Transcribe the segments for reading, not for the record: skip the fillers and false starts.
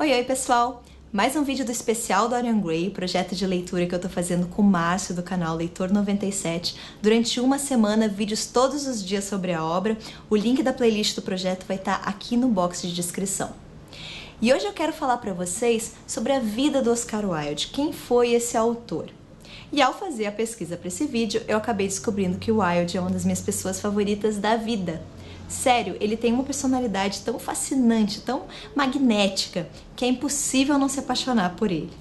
Oi pessoal! Mais um vídeo do especial Dorian Gray, projeto de leitura que eu tô fazendo com o Márcio do canal Leitor 97. Durante uma semana, vídeos todos os dias sobre a obra. O link da playlist do projeto vai estar aqui no box de descrição. E hoje eu quero falar para vocês sobre a vida do Oscar Wilde, quem foi esse autor. E ao fazer a pesquisa para esse vídeo, eu acabei descobrindo que o Wilde é uma das minhas pessoas favoritas da vida. Sério, ele tem uma personalidade tão fascinante, tão magnética, que é impossível não se apaixonar por ele.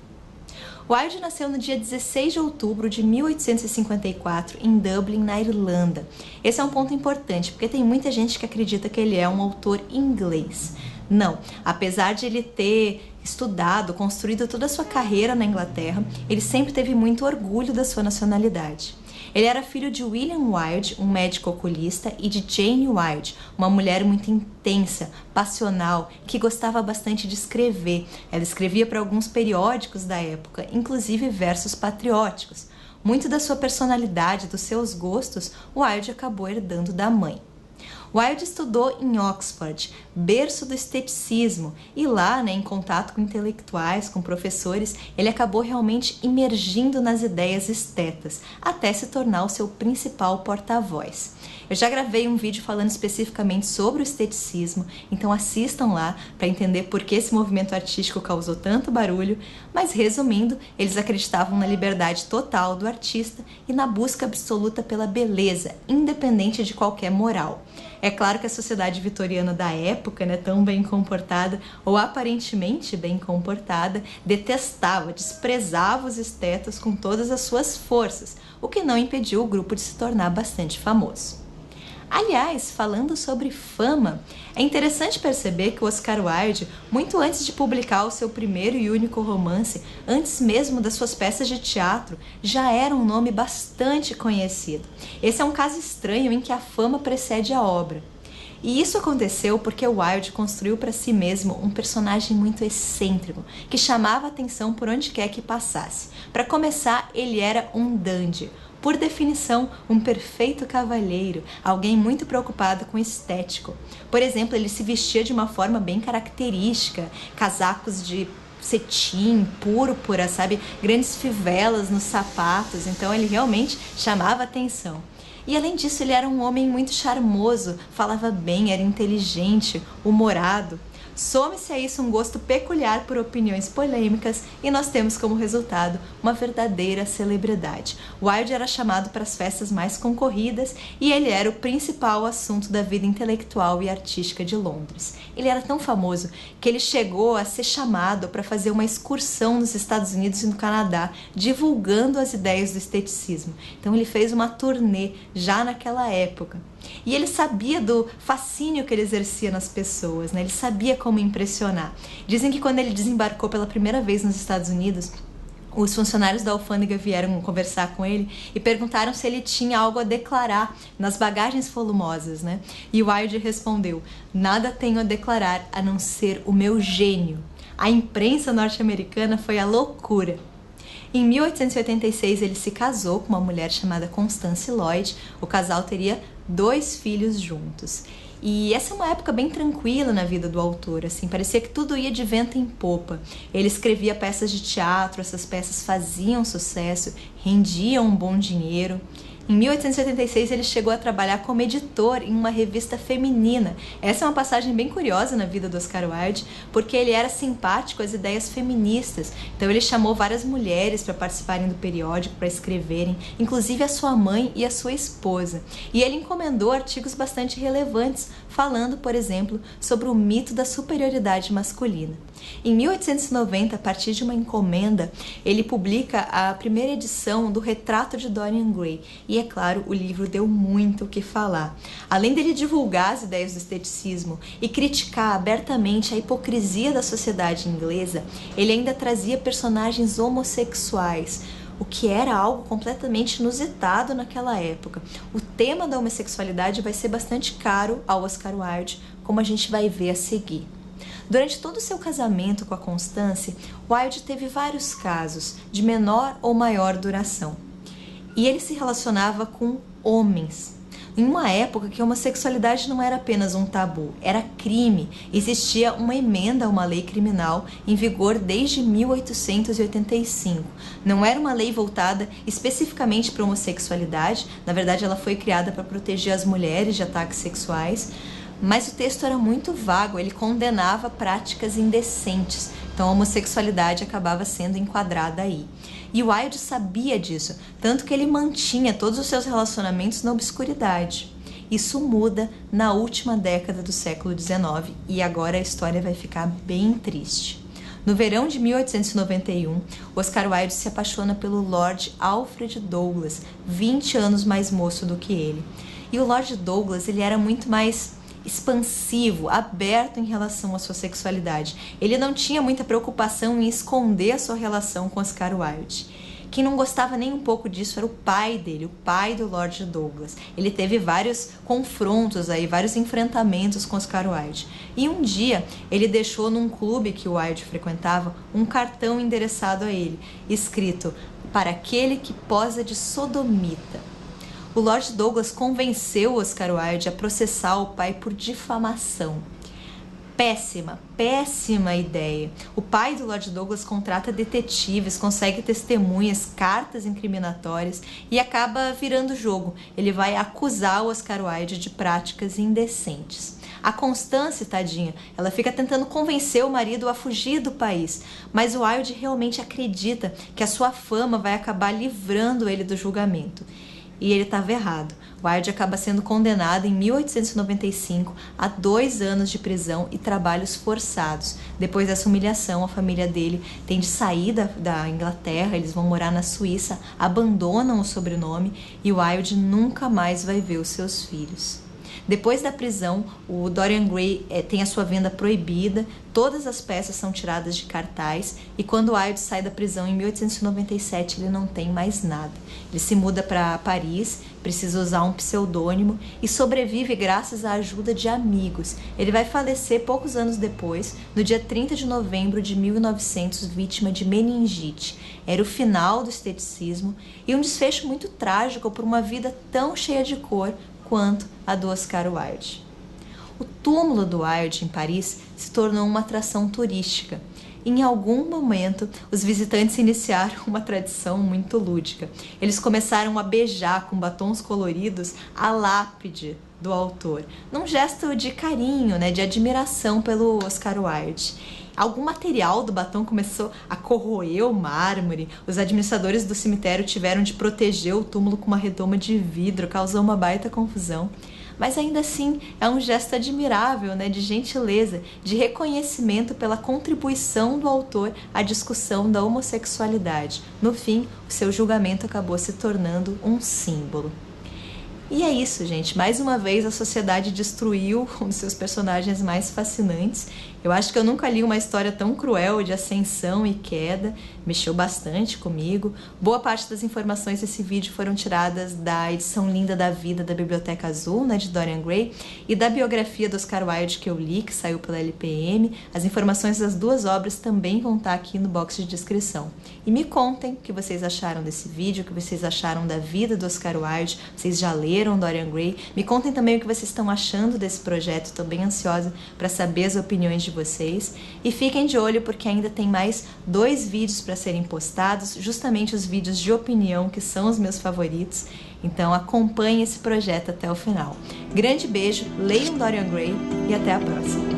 Wilde nasceu no dia 16 de outubro de 1854 em Dublin, na Irlanda. Esse é um ponto importante, porque tem muita gente que acredita que ele é um autor inglês. Não, apesar de ele ter estudado, construído toda a sua carreira na Inglaterra, ele sempre teve muito orgulho da sua nacionalidade. Ele era filho de William Wilde, um médico oculista, e de Jane Wilde, uma mulher muito intensa, passional, que gostava bastante de escrever. Ela escrevia para alguns periódicos da época, inclusive versos patrióticos. Muito da sua personalidade, dos seus gostos, Wilde acabou herdando da mãe. Wilde estudou em Oxford, berço do esteticismo, e lá, em contato com intelectuais, com professores, ele acabou realmente imergindo nas ideias estetas, até se tornar o seu principal porta-voz. Eu já gravei um vídeo falando especificamente sobre o esteticismo, então assistam lá para entender por que esse movimento artístico causou tanto barulho, mas resumindo, eles acreditavam na liberdade total do artista e na busca absoluta pela beleza, independente de qualquer moral. É claro que a sociedade vitoriana da época, tão bem comportada, ou aparentemente bem comportada, detestava, desprezava os estetas com todas as suas forças, o que não impediu o grupo de se tornar bastante famoso. Aliás, falando sobre fama, é interessante perceber que o Oscar Wilde, muito antes de publicar o seu primeiro e único romance, antes mesmo das suas peças de teatro, já era um nome bastante conhecido. Esse é um caso estranho em que a fama precede a obra. E isso aconteceu porque Wilde construiu para si mesmo um personagem muito excêntrico, que chamava a atenção por onde quer que passasse. Para começar, ele era um dandy. Por definição, um perfeito cavalheiro, alguém muito preocupado com o estético. Por exemplo, ele se vestia de uma forma bem característica, casacos de cetim, púrpura, grandes fivelas nos sapatos, então ele realmente chamava atenção. E além disso, ele era um homem muito charmoso, falava bem, era inteligente, humorado. Some-se a isso um gosto peculiar por opiniões polêmicas e nós temos como resultado uma verdadeira celebridade. Wilde era chamado para as festas mais concorridas e ele era o principal assunto da vida intelectual e artística de Londres. Ele era tão famoso que ele chegou a ser chamado para fazer uma excursão nos Estados Unidos e no Canadá, divulgando as ideias do esteticismo. Então ele fez uma turnê já naquela época. E ele sabia do fascínio que ele exercia nas pessoas, ele sabia como impressionar. Dizem que quando ele desembarcou pela primeira vez nos Estados Unidos, os funcionários da alfândega vieram conversar com ele e perguntaram se ele tinha algo a declarar nas bagagens volumosas, E Wilde respondeu: "Nada tenho a declarar a não ser o meu gênio." A imprensa norte-americana foi a loucura. Em 1886 ele se casou com uma mulher chamada Constance Lloyd. O casal teria 2 filhos juntos. E essa é uma época bem tranquila na vida do autor, parecia que tudo ia de vento em popa. Ele escrevia peças de teatro, essas peças faziam sucesso, rendiam um bom dinheiro. Em 1886 ele chegou a trabalhar como editor em uma revista feminina. Essa é uma passagem bem curiosa na vida do Oscar Wilde, porque ele era simpático às ideias feministas. Então ele chamou várias mulheres para participarem do periódico, para escreverem, inclusive a sua mãe e a sua esposa. E ele encomendou artigos bastante relevantes, falando, por exemplo, sobre o mito da superioridade masculina. Em 1890, a partir de uma encomenda, ele publica a primeira edição do Retrato de Dorian Gray. E é claro, o livro deu muito o que falar. Além dele divulgar as ideias do esteticismo e criticar abertamente a hipocrisia da sociedade inglesa, ele ainda trazia personagens homossexuais, o que era algo completamente inusitado naquela época. O tema da homossexualidade vai ser bastante caro ao Oscar Wilde, como a gente vai ver a seguir. Durante todo o seu casamento com a Constance, Wilde teve vários casos, de menor ou maior duração. E ele se relacionava com homens. em uma época que a homossexualidade não era apenas um tabu, era crime. Existia uma emenda a uma lei criminal em vigor desde 1885. Não era uma lei voltada especificamente para a homossexualidade, na verdade ela foi criada para proteger as mulheres de ataques sexuais, mas o texto era muito vago, ele condenava práticas indecentes, então a homossexualidade acabava sendo enquadrada aí. E o Wilde sabia disso, tanto que ele mantinha todos os seus relacionamentos na obscuridade. Isso muda na última década do século XIX e agora a história vai ficar bem triste. No verão de 1891, Oscar Wilde se apaixona pelo Lord Alfred Douglas, 20 anos mais moço do que ele. E o Lord Douglas, ele era muito mais expansivo, aberto em relação à sua sexualidade. Ele não tinha muita preocupação em esconder a sua relação com Oscar Wilde. Quem não gostava nem um pouco disso era o pai dele, o pai do Lord Douglas. Ele teve vários confrontos aí, vários enfrentamentos com Oscar Wilde. E um dia ele deixou num clube que o Wilde frequentava um cartão endereçado a ele, escrito: para aquele que posa de sodomita. O Lord Douglas convenceu Oscar Wilde a processar o pai por difamação. Péssima ideia. O pai do Lord Douglas contrata detetives, consegue testemunhas, cartas incriminatórias e acaba virando jogo. Ele vai acusar o Oscar Wilde de práticas indecentes. A Constance, tadinha, ela fica tentando convencer o marido a fugir do país, mas o Wilde realmente acredita que a sua fama vai acabar livrando ele do julgamento. E ele estava errado. Wilde acaba sendo condenado em 1895 a 2 anos de prisão e trabalhos forçados. Depois dessa humilhação, a família dele tem de sair da Inglaterra, eles vão morar na Suíça, abandonam o sobrenome e Wilde nunca mais vai ver os seus filhos. Depois da prisão, o Dorian Gray tem a sua venda proibida, todas as peças são tiradas de cartaz e quando Wilde sai da prisão em 1897 ele não tem mais nada. Ele se muda para Paris, precisa usar um pseudônimo e sobrevive graças à ajuda de amigos. Ele vai falecer poucos anos depois, no dia 30 de novembro de 1900, vítima de meningite. Era o final do esteticismo e um desfecho muito trágico por uma vida tão cheia de cor quanto a do Oscar Wilde. O túmulo do Wilde em Paris se tornou uma atração turística. Em algum momento, os visitantes iniciaram uma tradição muito lúdica. Eles começaram a beijar com batons coloridos a lápide do autor, num gesto de carinho, de admiração pelo Oscar Wilde. Algum material do batom começou a corroer o mármore, os administradores do cemitério tiveram de proteger o túmulo com uma redoma de vidro, causou uma baita confusão. Mas ainda assim é um gesto admirável, de gentileza, de reconhecimento pela contribuição do autor à discussão da homossexualidade. No fim, o seu julgamento acabou se tornando um símbolo. E é isso, gente. Mais uma vez a sociedade destruiu um dos seus personagens mais fascinantes. Eu acho que eu nunca li uma história tão cruel de ascensão e queda. Mexeu bastante comigo. Boa parte das informações desse vídeo foram tiradas da edição Linda da Vida da Biblioteca Azul, de Dorian Gray, e da biografia do Oscar Wilde que eu li, que saiu pela LPM. As informações das duas obras também vão estar aqui no box de descrição. E me contem o que vocês acharam desse vídeo, o que vocês acharam da vida do Oscar Wilde, vocês já leram Dorian Gray. Me contem também o que vocês estão achando desse projeto, estou bem ansiosa para saber as opiniões de vocês. E fiquem de olho porque ainda tem mais 2 vídeos para serem postados, justamente os vídeos de opinião que são os meus favoritos. Então acompanhe esse projeto até o final. Grande beijo, leiam Dorian Gray e até a próxima!